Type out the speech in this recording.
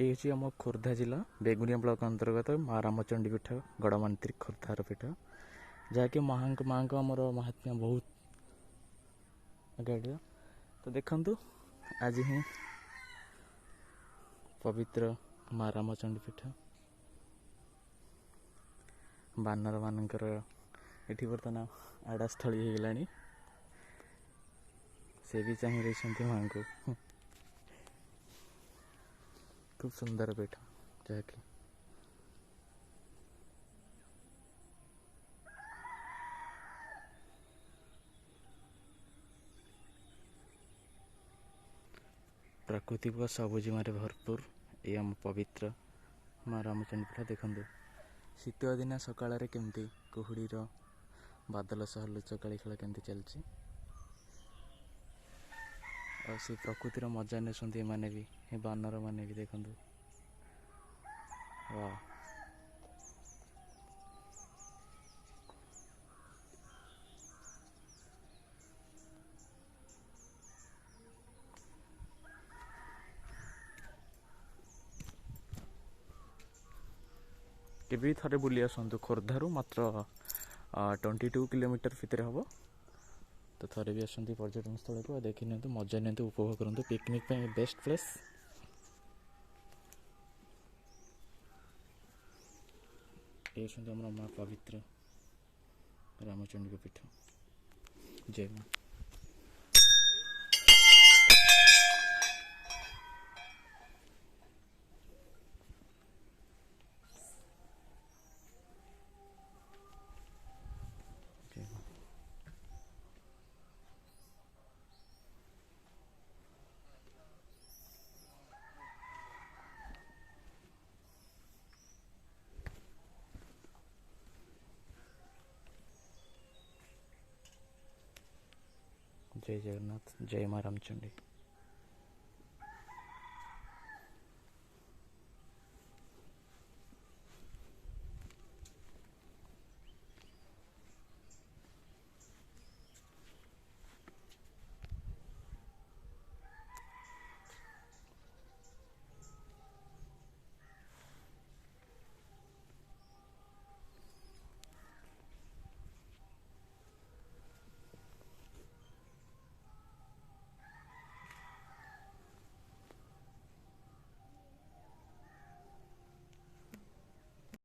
ये हूँ आम खोर्धा जिला बेगुनिया ब्लॉक अंतर्गत माँ रामचंडी पीठ गड़मांत्री खोर्धार पीठ जहाँकि माँ आमर महात्म्य बहुत गाड़ी। तो देखु आज ही पवित्र माँ रामचंडी पीठ बानर मानकर ये बर्तमान आड़ास्थली हो गला से भी चाह रही माँ को खूब सुंदर पीठ जहाँकि प्राकृतिक सबुजिमार भरपूर ये आम पवित्र माँ रामचंडी पीठ। देखु शीत दिना सकाळ केमती कुहुड़ीर बादल सह लुचकाड़ी खेल केमती चलती और से प्रकृतिर मजा ने माने भी बानर माने भी देखु वाह केबी थरे बुली आसतु खोर्धारू मात्र 22 किलोमीटर भितर हम तो थरे भी आसती पर्यटन स्थल को देखी नि मजा नि उपभोग करूँ पिकनिक बेस्ट प्लेस। ये हमारा माँ पवित्र रामचंडी पीठ। जय माँ। जय जगन्नाथ। जय माँ रामचंडी।